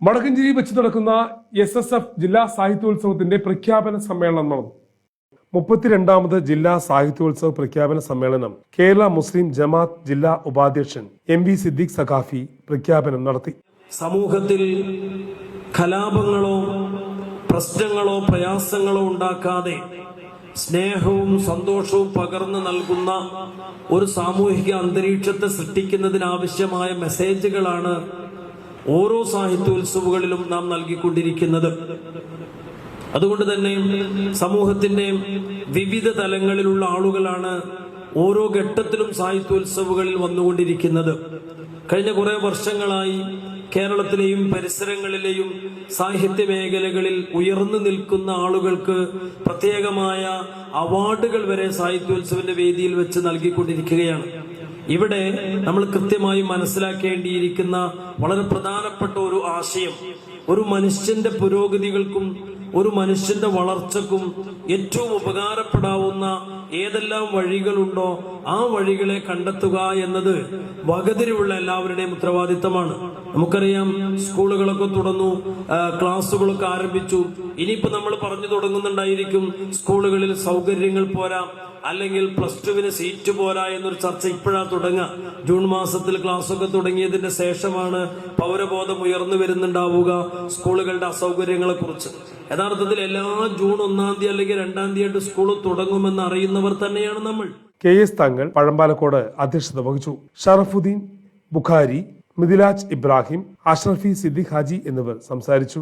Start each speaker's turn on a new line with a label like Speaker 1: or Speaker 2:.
Speaker 1: വടക്കഞ്ചേരി വെച്ച് നടക്കുന്ന SSF ജില്ലാ സാഹിത്യോത്സവത്തിന്റെ പ്രഖ്യാപന സമ്മേളനം നടന്നു. 32ാമത് ജില്ലാ സാഹിത്യോത്സവ പ്രഖ്യാപന സമ്മേളനം കേരള മുസ്ലിം ജമാഅത്ത് ജില്ലാ ഉപാധ്യക്ഷൻ MV സിദ്ദീഖ് സഖാഫി പ്രഖ്യാപനം നടത്തി.
Speaker 2: സമൂഹത്തിൽ കലാപങ്ങളോ പ്രശ്നങ്ങളോ പ്രയാസങ്ങളോ ഉണ്ടാക്കാതെ സ്നേഹവും സന്തോഷവും പകർന്നു നൽകുന്ന ഒരു സാമൂഹിക അന്തരീക്ഷത്തെ സൃഷ്ടിക്കുന്നതിനാവശ്യമായ മെസ്സേജുകളാണ് ഓരോ സാഹിത്യോത്സവങ്ങളിലും നാം നൽകിക്കൊണ്ടിരിക്കുന്നത്. അതുകൊണ്ട് തന്നെ സമൂഹത്തിന്റെ വിവിധ തലങ്ങളിലുള്ള ആളുകളാണ് ഓരോ ഘട്ടത്തിലും സാഹിത്യോത്സവങ്ങളിൽ വന്നുകൊണ്ടിരിക്കുന്നത്. കഴിഞ്ഞ കുറെ വർഷങ്ങളായി കേരളത്തിലെയും പരിസരങ്ങളിലെയും സാഹിത്യ മേഖലകളിൽ ഉയർന്നു നിൽക്കുന്ന ആളുകൾക്ക് പ്രത്യേകമായ അവാർഡുകൾ വരെ സാഹിത്യോത്സവന്റെ വേദിയിൽ വെച്ച് നൽകിക്കൊണ്ടിരിക്കുകയാണ്. ഇവിടെ നമ്മൾ കൃത്യമായി മനസ്സിലാക്കേണ്ടിയിരിക്കുന്ന വളരെ പ്രധാനപ്പെട്ട ഒരു ആശയം, ഒരു മനുഷ്യന്റെ പുരോഗതികൾക്കും ഒരു മനുഷ്യന്റെ വളർച്ചക്കും ഏറ്റവും ഉപകാരപ്പെടാവുന്ന ഏതെല്ലാം വഴികളുണ്ടോ ആ വഴികളെ കണ്ടെത്തുക എന്നത് വകതിരിവുള്ള എല്ലാവരുടെയും ഉത്തരവാദിത്തമാണ്. നമുക്കറിയാം, സ്കൂളുകളൊക്കെ തുറന്നു, ക്ലാസ്സുകളൊക്കെ ആരംഭിച്ചു. ഇനിയിപ്പോ നമ്മൾ പറഞ്ഞു തുടങ്ങുന്നുണ്ടായിരിക്കും സ്കൂളുകളിൽ സൗകര്യങ്ങൾ പോരാ, അല്ലെങ്കിൽ +2 സീറ്റ് പോരാ എന്നൊരു ചർച്ച ഇപ്പോഴാണ് തുടങ്ങുക. ജൂൺ മാസത്തിൽ ക്ലാസ്സൊക്കെ തുടങ്ങിയതിന്റെ ശേഷമാണ് പൗരബോധം ഉയർന്നു വരുന്നുണ്ടാവുക സ്കൂളുകളുടെ അസൗകര്യങ്ങളെ കുറിച്ച്. യഥാർത്ഥത്തിൽ എല്ലാ ജൂൺ 1-ാം തീയതി അല്ലെങ്കിൽ 2-ാം തീയതി സ്കൂൾ തുടങ്ങുമെന്ന് അറിയുന്നവർ തന്നെയാണ് നമ്മൾ.
Speaker 1: KS തങ്ങൾ പഴമ്പാലക്കോട് അധ്യക്ഷത വഹിച്ചു. ഷറഫുദ്ദീൻ, ബുഖാരി, മിദിലാജ് ഇബ്രാഹിം, അഷ്റഫി സിദ്ദീഖ് ഹാജി എന്നിവർ സംസാരിച്ചു.